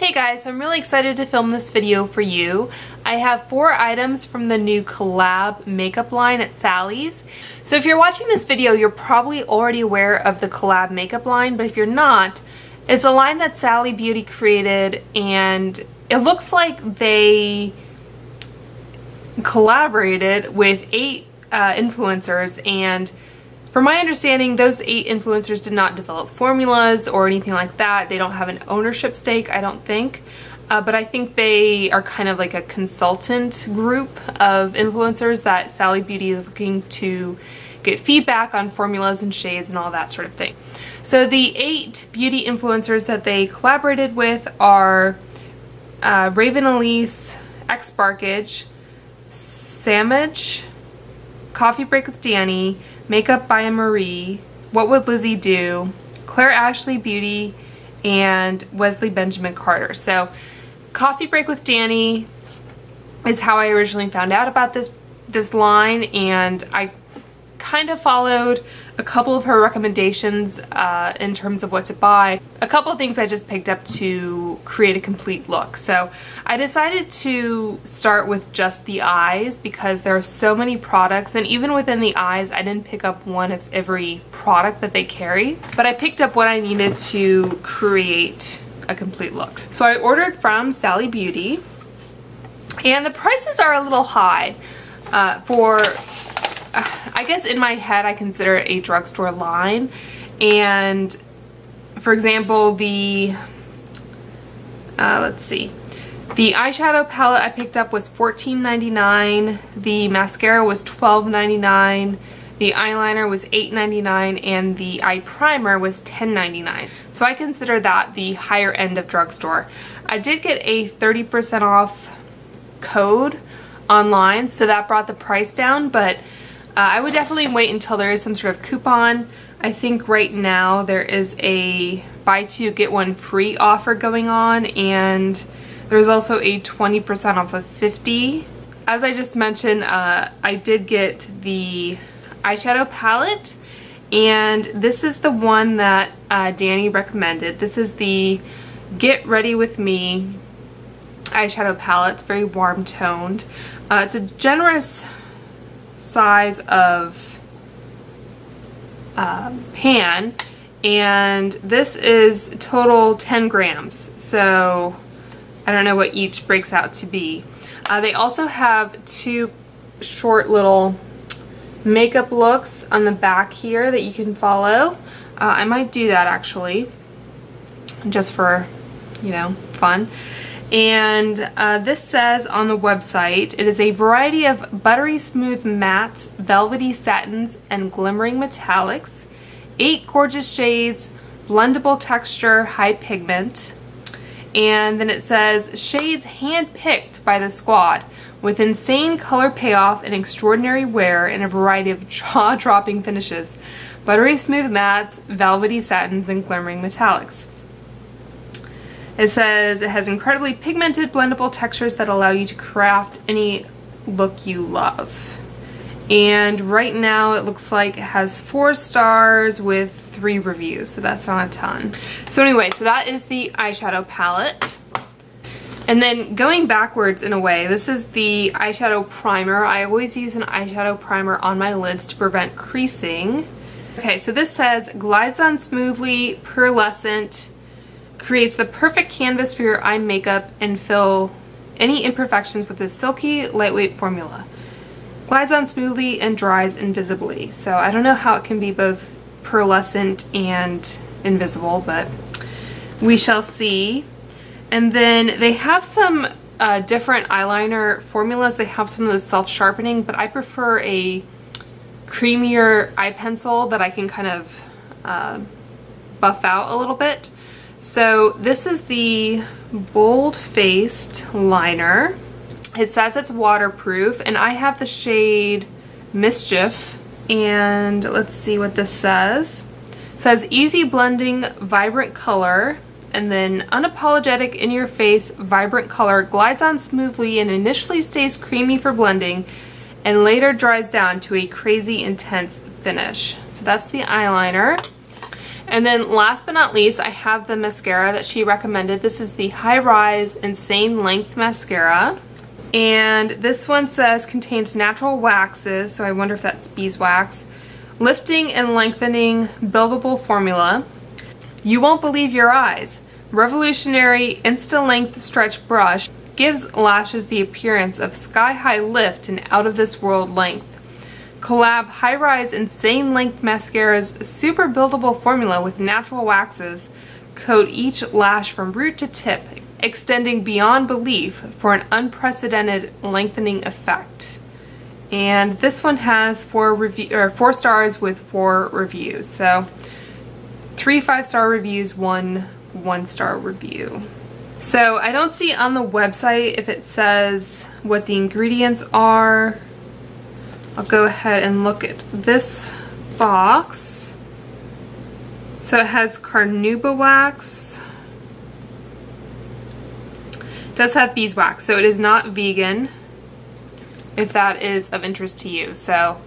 Hey guys, so I'm really excited to film this video for you. I have 4 items from the new collab makeup line at Sally's. So if you're watching this video, you're probably already aware of the collab makeup line, but if you're not, it's a line that Sally Beauty created, and it looks like they collaborated with 8 influencers, and from my understanding, those 8 influencers did not develop formulas or anything like that. They don't have an ownership stake, I don't think. But I think they are kind of like a consultant group of influencers that Sally Beauty is looking to get feedback on formulas and shades and all that sort of thing. So the 8 beauty influencers that they collaborated with are Raven Elise, X Sparkage, Samage, Coffee Break with Danny, Makeup by Marie, What Would Lizzie Do, Claire Ashley Beauty, and Wesley Benjamin Carter. So Coffee Break with Danny is how I originally found out about this line, and I kind of followed a couple of her recommendations in terms of what to buy. A couple of things I just picked up to create a complete look. So I decided to start with just the eyes because there are so many products, and even within the eyes I didn't pick up one of every product that they carry, but I picked up what I needed to create a complete look. So I ordered from Sally Beauty, and the prices are a little high for I guess in my head I consider it a drugstore line. And for example, the let's see, the eyeshadow palette I picked up was $14.99, the mascara was $12.99, the eyeliner was $8.99, and the eye primer was $10.99. So I consider that the higher end of drugstore. I did get a 30% off code online, so that brought the price down, but I would definitely wait until there is some sort of coupon. I think right now there is a buy 2 get 1 free offer going on, and there's also a 20% off of 50. As I just mentioned, I did get the eyeshadow palette, and this is the one that Danny recommended. This is the Get Ready With Me eyeshadow palette. It's very warm toned. It's a generous size of pan, and this is total 10 grams, so I don't know what each breaks out to be. They also have 2 short little makeup looks on the back here that you can follow. I might do that actually, just for, you know, fun. And this says on the website, it is a variety of buttery smooth mattes, velvety satins, and glimmering metallics, 8 gorgeous shades, blendable texture, high pigment. And then it says shades hand-picked by the squad with insane color payoff and extraordinary wear in a variety of jaw-dropping finishes, buttery smooth mattes, velvety satins, and glimmering metallics. It says it has incredibly pigmented blendable textures that allow you to craft any look you love. And right now it looks like it has 4 stars with 3 reviews, so that's not a ton. So anyway, so that is the eyeshadow palette. And then going backwards in a way, this is the eyeshadow primer. I always use an eyeshadow primer on my lids to prevent creasing. Okay, so this says glides on smoothly, pearlescent, creates the perfect canvas for your eye makeup and fill any imperfections with a silky, lightweight formula. Glides on smoothly and dries invisibly. So I don't know how it can be both pearlescent and invisible, but we shall see. And then they have some different eyeliner formulas. They have some of the self-sharpening, but I prefer a creamier eye pencil that I can kind of buff out a little bit. So this is the bold-faced liner. It says it's waterproof, and I have the shade MISCHIEF, and let's see what this says. It says easy blending, vibrant color, and then unapologetic in-your-face, vibrant color, glides on smoothly and initially stays creamy for blending, and later dries down to a crazy intense finish. So that's the eyeliner. And then last but not least, I have the mascara that she recommended. This is the High Rise Insane Length Mascara. And this one says contains natural waxes, so I wonder if that's beeswax. Lifting and lengthening buildable formula. You won't believe your eyes. Revolutionary Insta-Length Stretch Brush gives lashes the appearance of sky-high lift and out-of-this-world length. Col-lab High Rise Insane Length Mascara's super buildable formula with natural waxes coat each lash from root to tip, extending beyond belief for an unprecedented lengthening effect. And this one has 4 stars with 4 reviews. So 3 5-star reviews, 1 1-star review. So I don't see on the website if it says what the ingredients are. I'll go ahead and look at this box. So it has carnauba wax. It does have beeswax, so it is not vegan, if that is of interest to you. So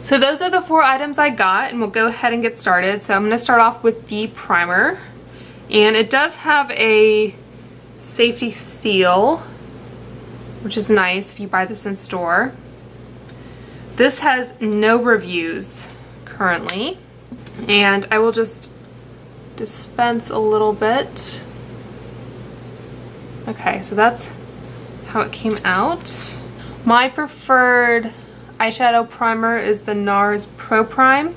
those are the 4 items I got, and we'll go ahead and get started. So I'm going to start off with the primer, and it does have a safety seal, which is nice if you buy this in store. This has no reviews currently, and I will just dispense a little bit. Okay, so that's how it came out. My preferred eyeshadow primer is the NARS Pro Prime,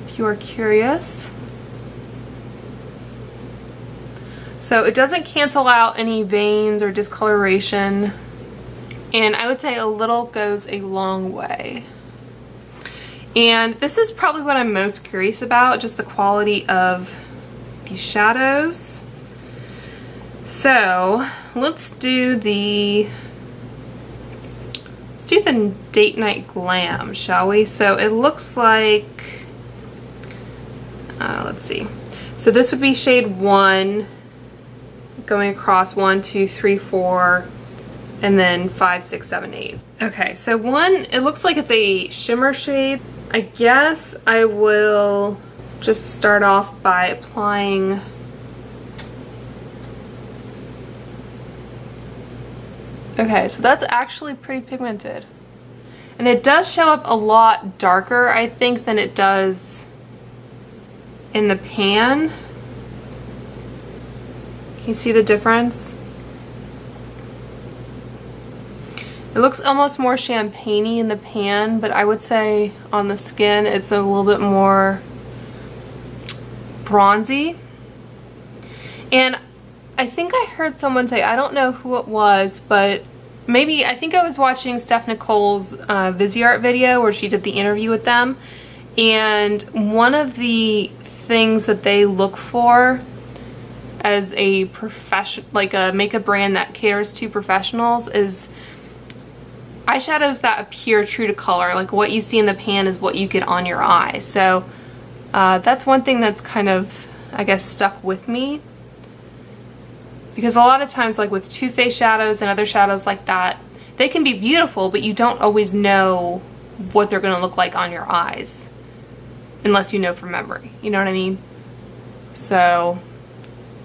if you are curious. So it doesn't cancel out any veins or discoloration, and I would say a little goes a long way. And this is probably what I'm most curious about, just the quality of these shadows. So let's do the Date Night Glam, shall we? So it looks like, let's see. So this would be shade 1, going across 1, 2, 3, 4, and then 5, 6, 7, 8. Okay, so 1, it looks like it's a shimmer shade. I guess I will just start off by applying okay, so that's actually pretty pigmented. And it does show up a lot darker, I think, than it does in the pan. Can you see the difference? It looks almost more champagne-y in the pan, but I would say on the skin it's a little bit more bronzy. And I think I heard someone say, I don't know who it was, but maybe, I think I was watching Steph Nicole's Viseart video where she did the interview with them, and one of the things that they look for as a like a makeup brand that caters to professionals is eyeshadows that appear true to color. Like what you see in the pan is what you get on your eye. So that's one thing that's kind of, I guess, stuck with me. Because a lot of times, like with Too Faced shadows and other shadows like that, they can be beautiful, but you don't always know what they're going to look like on your eyes. Unless you know from memory. You know what I mean? So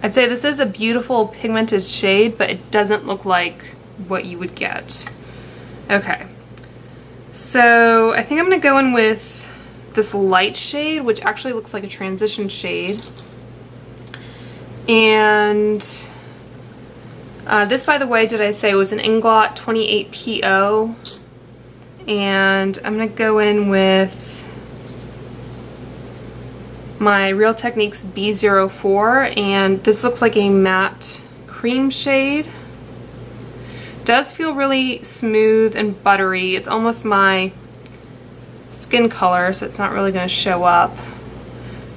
I'd say this is a beautiful pigmented shade, but it doesn't look like what you would get. Okay. So I think I'm going to go in with this light shade, which actually looks like a transition shade. And this, by the way, did I say, was an Inglot 28 PO. And I'm going to go in with my Real Techniques B04, and this looks like a matte cream shade. Does feel really smooth and buttery. It's almost my skin color, so it's not really going to show up.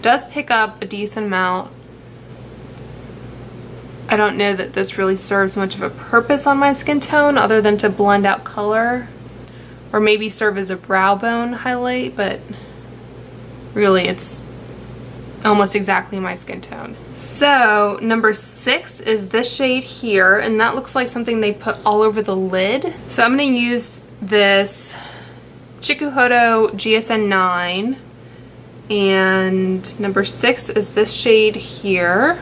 Does pick up a decent amount. I don't know that this really serves much of a purpose on my skin tone other than to blend out color, or maybe serve as a brow bone highlight, but really it's almost exactly my skin tone. So number 6 is this shade here, and that looks like something they put all over the lid. So I'm going to use this Chikuhodo GSN 9 And number 6 is this shade here.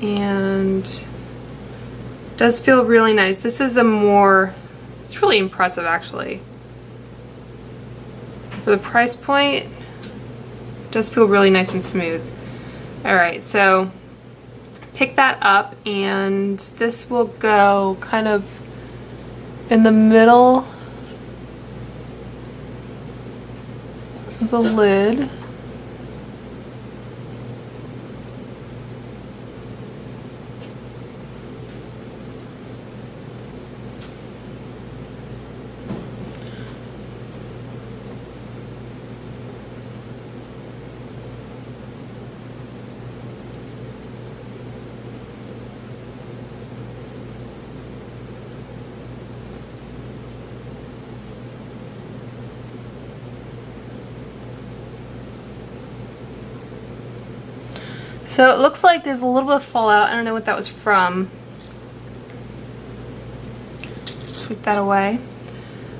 And it does feel really nice. This is it's really impressive actually. For the price point, it does feel really nice and smooth. Alright, so pick that up, and this will go kind of in the middle of the lid. So it looks like there's a little bit of fallout. I don't know what that was from. Sweep that away.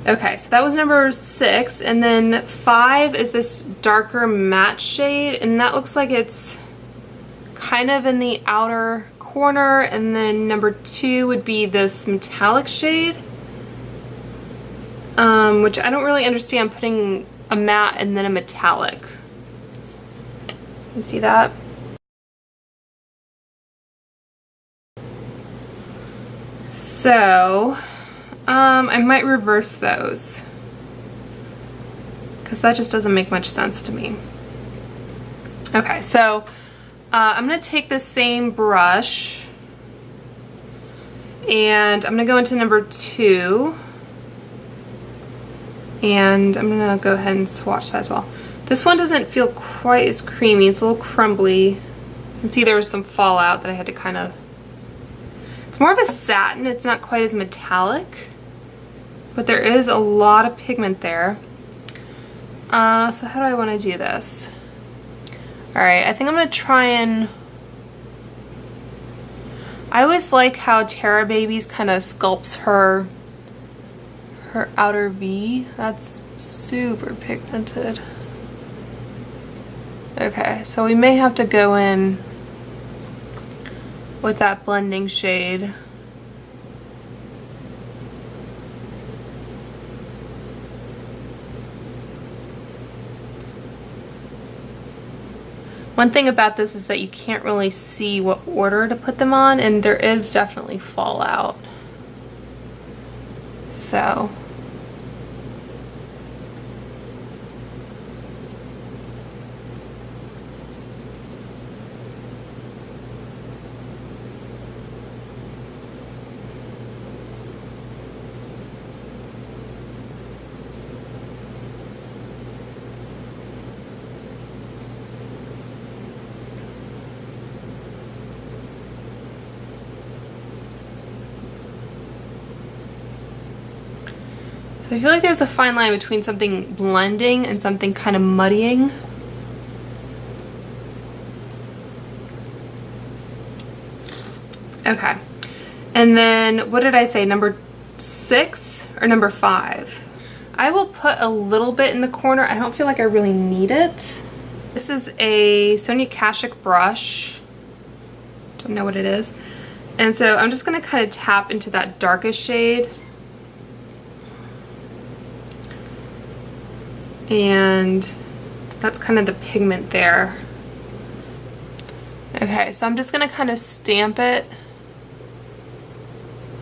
Okay, so that was number 6. And then 5 is this darker matte shade. And that looks like it's kind of in the outer corner. And then number 2 would be this metallic shade. Which I don't really understand putting a matte and then a metallic. You see that? So, I might reverse those because that just doesn't make much sense to me. Okay, so I'm going to take this same brush and I'm going to go into number 2 and I'm going to go ahead and swatch that as well. This one doesn't feel quite as creamy. It's a little crumbly. You can see there was some fallout that I had to kind of... It's more of a satin, it's not quite as metallic, but there is a lot of pigment there. So how do I want to do this? Alright, I think I'm going to try and... I always like how Tara Babies kind of sculpts her outer V. That's super pigmented. Okay, so we may have to go in with that blending shade. One thing about this is that you can't really see what order to put them on, and there is definitely fallout. So I feel like there's a fine line between something blending and something kind of muddying. Okay. And then what did I say? Number 6 or number 5? I will put a little bit in the corner. I don't feel like I really need it. This is a Sonia Kashuk brush. Don't know what it is. And so I'm just going to kind of tap into that darkest shade. And that's kind of the pigment there. Okay, so I'm just going to kind of stamp it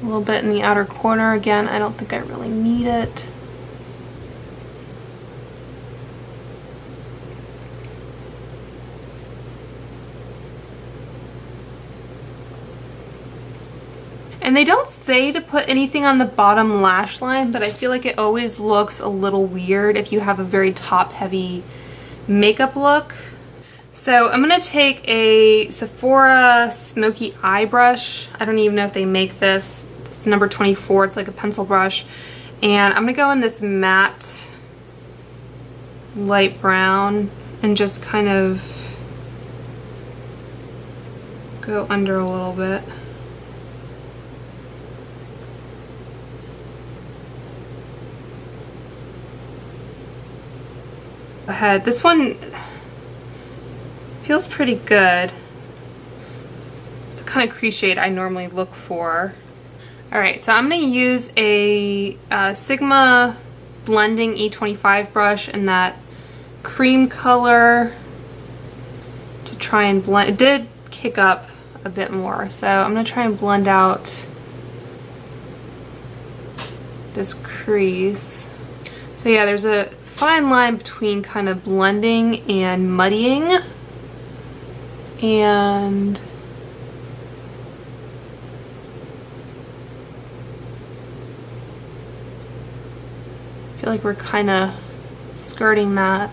a little bit in the outer corner. Again, I don't think I really need it. And they don't say to put anything on the bottom lash line, but I feel like it always looks a little weird if you have a very top-heavy makeup look. So I'm going to take a Sephora Smoky Eye Brush. I don't even know if they make this. It's number 24. It's like a pencil brush. And I'm going to go in this matte light brown and just kind of go under a little bit. ahead. This one feels pretty good. It's the kind of crease shade I normally look for. Alright, so I'm going to use a Sigma Blending E25 brush in that cream color to try and blend. It did kick up a bit more, so I'm going to try and blend out this crease. So yeah, there's a fine line between kind of blending and muddying, and I feel like we're kind of skirting that.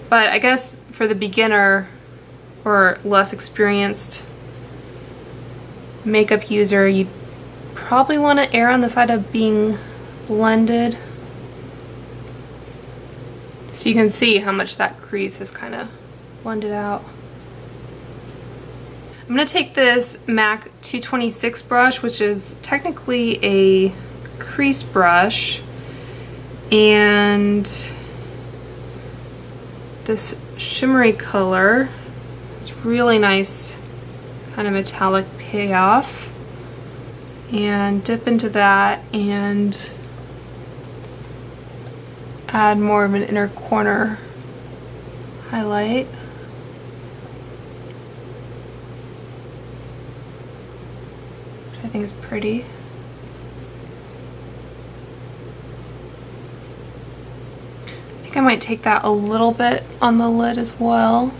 But I guess for the beginner or less experienced makeup user, you probably want to err on the side of being blended. So you can see how much that crease has kind of blended out. I'm going to take this MAC 226 brush, which is technically a crease brush, and this shimmery color. It's really nice kind of metallic payoff, and dip into that and add more of an inner corner highlight. Which I think is pretty. I think I might take that a little bit on the lid as well.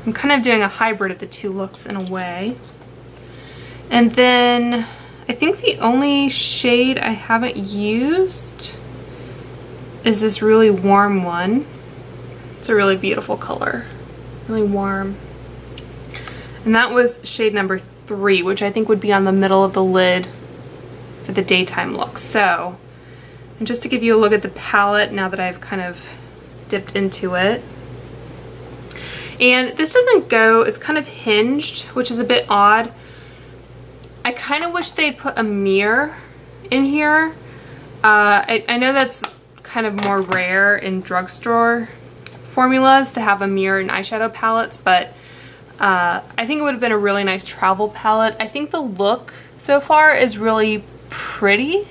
I'm kind of doing a hybrid of the two looks in a way. And then I think the only shade I haven't used is this really warm one. It's a really beautiful color, really warm. And that was shade number 3, which I think would be on the middle of the lid for the daytime look. So, and just to give you a look at the palette now that I've kind of dipped into it. And this doesn't go, it's kind of hinged, which is a bit odd. I kind of wish they'd put a mirror in here. I know that's kind of more rare in drugstore formulas to have a mirror in eyeshadow palettes, but I think it would have been a really nice travel palette. I think the look so far is really pretty.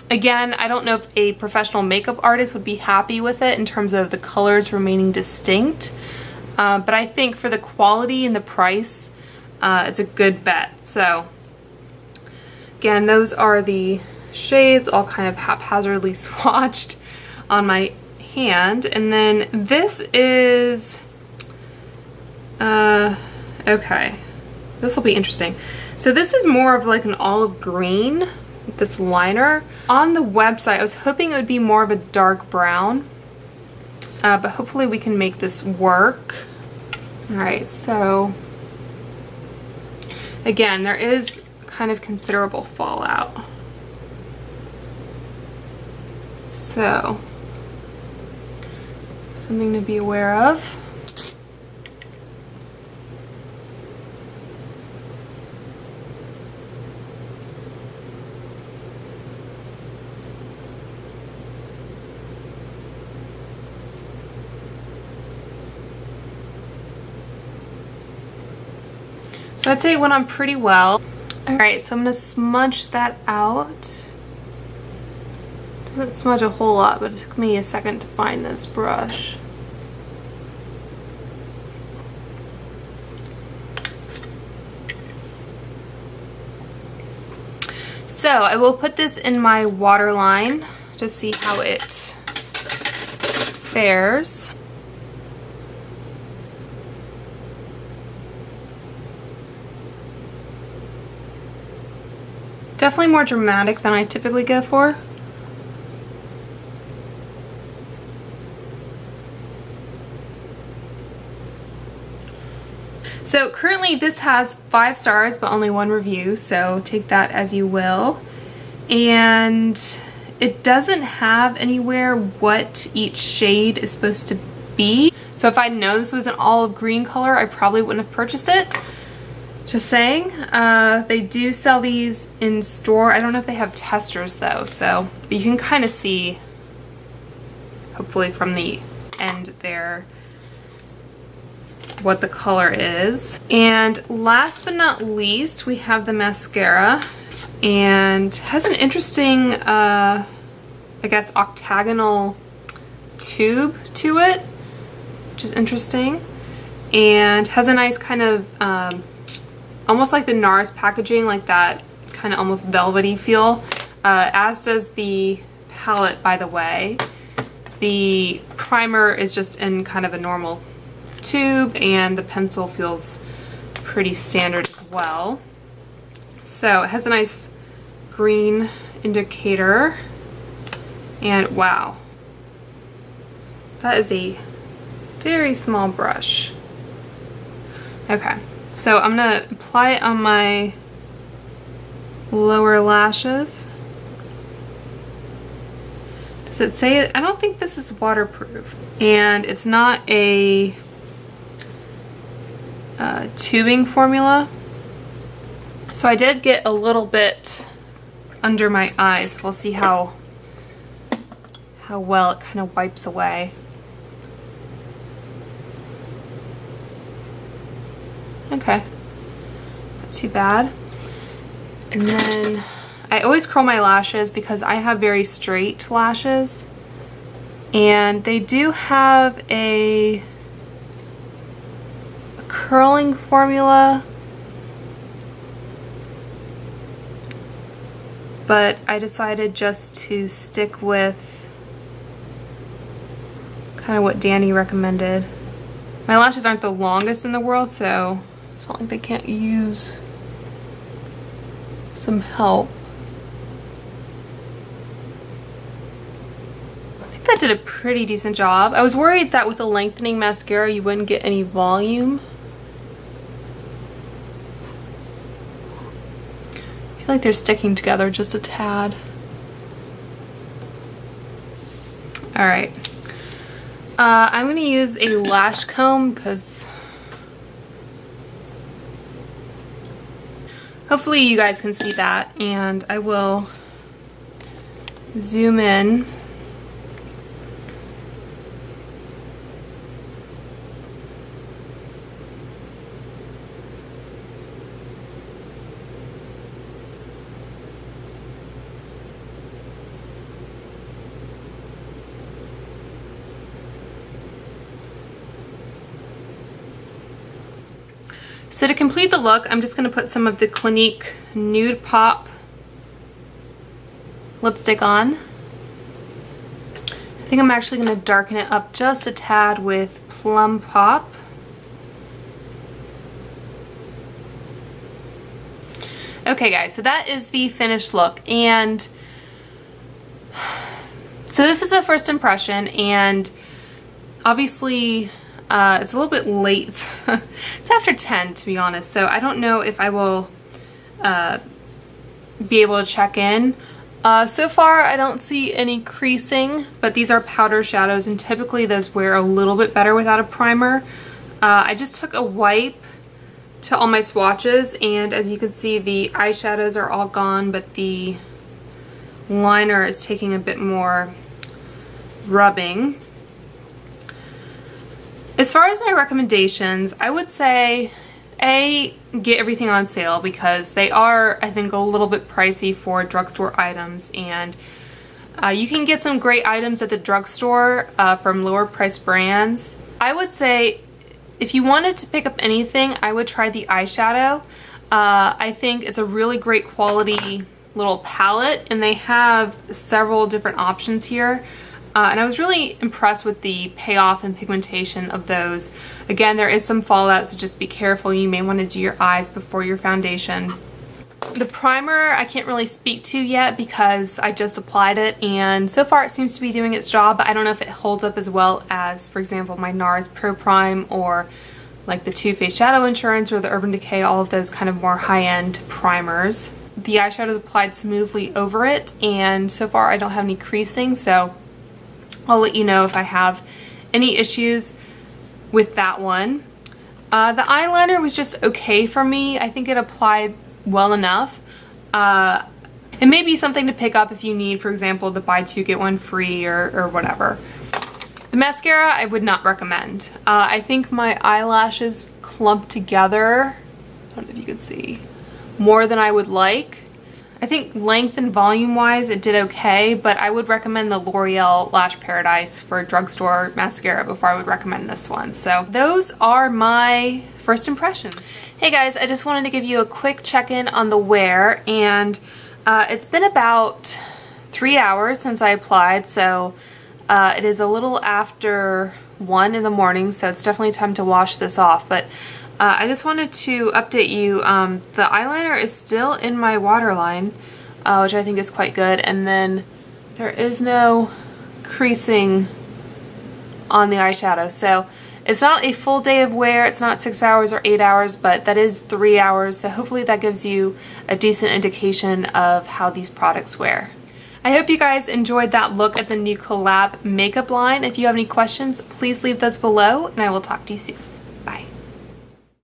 Again, I don't know if a professional makeup artist would be happy with it in terms of the colors remaining distinct. But I think for the quality and the price, it's a good bet. So again, those are the shades all kind of haphazardly swatched on my hand. And then this is, okay, this will be interesting. So this is more of like an olive green, this liner. On the website, I was hoping it would be more of a dark brown. But hopefully we can make this work. Alright, so again, there is kind of considerable fallout. So, something to be aware of. So I'd say it went on pretty well. Alright, so I'm going to smudge that out. Doesn't smudge a whole lot, but it took me a second to find this brush. So I will put this in my waterline to see how it fares. Definitely more dramatic than I typically go for. So currently this has 5 stars but only 1 review, so take that as you will. And it doesn't have anywhere what each shade is supposed to be. So if I'd known this was an olive green color, I probably wouldn't have purchased it. Just saying. They do sell these in store. I don't know if they have testers though, so but you can kind of see, hopefully from the end there, what the color is. And last but not least, we have the mascara, and has an interesting, I guess, octagonal tube to it, which is interesting, and has a nice kind of almost like the NARS packaging, like that kind of almost velvety feel, as does the palette, by the way. The primer is just in kind of a normal tube, and the pencil feels pretty standard as well. So it has a nice green indicator, and wow, that is a very small brush. Okay, so I'm gonna apply it on my lower lashes. Does it say it? I don't think this is waterproof, and it's not a tubing formula. So I did get a little bit under my eyes. We'll see how well it kind of wipes away. Okay, not too bad. And then I always curl my lashes because I have very straight lashes, and they do have a curling formula, but I decided just to stick with kind of what Danny recommended. My lashes aren't the longest in the world, so it's not like they can't use some help. I think that did a pretty decent job. I was worried that with a lengthening mascara you wouldn't get any volume. I feel like they're sticking together just a tad. Alright. I'm going to use a lash comb because hopefully you guys can see that, and I will zoom in. So to complete the look, I'm just going to put some of the Clinique Nude Pop lipstick on. I think I'm actually going to darken it up just a tad with Plum Pop. Okay guys, so that is the finished look, and so this is a first impression, and obviously it's a little bit late. It's after 10 to be honest, so I don't know if I will be able to check in. So far I don't see any creasing, but these are powder shadows, and typically those wear a little bit better without a primer. I just took a wipe to all my swatches, and as you can see the eyeshadows are all gone, but the liner is taking a bit more rubbing. As far as my recommendations, I would say get everything on sale, because they are, I think, a little bit pricey for drugstore items, and you can get some great items at the drugstore from lower priced brands. I would say if you wanted to pick up anything, I would try the eyeshadow. I think it's a really great quality little palette, and they have several different options here. And I was really impressed with the payoff and pigmentation of those. Again, there is some fallout, so just be careful. You may want to do your eyes before your foundation. The primer I can't really speak to yet because I just applied it, and so far it seems to be doing its job, but I don't know if it holds up as well as, for example, my NARS Pro Prime, or like the Too Faced Shadow Insurance or the Urban Decay, all of those kind of more high-end primers. the eyeshadow is applied smoothly over it, and so far I don't have any creasing, so I'll let you know if I have any issues with that one. The eyeliner was just okay for me. I think it applied well enough. It may be something to pick up if you need, for example, the buy two get one free or whatever. The mascara I would not recommend. I think my eyelashes clumped together, I don't know if you can see, more than I would like. I think length and volume wise it did okay, but I would recommend the L'Oreal Lash Paradise for drugstore mascara before I would recommend this one. So those are my first impressions. Hey guys, I just wanted to give you a quick check-in on the wear, and it's been about 3 hours since I applied, so it is a little after 1 in the morning, so it's definitely time to wash this off. But I just wanted to update you. The eyeliner is still in my waterline, which I think is quite good, and then there is no creasing on the eyeshadow. So it's not a full day of wear, it's not 6 hours or 8 hours, but that is 3 hours, so hopefully that gives you a decent indication of how these products wear. I hope you guys enjoyed that look at the new col-lab makeup line. If you have any questions, please leave those below, and I will talk to you soon.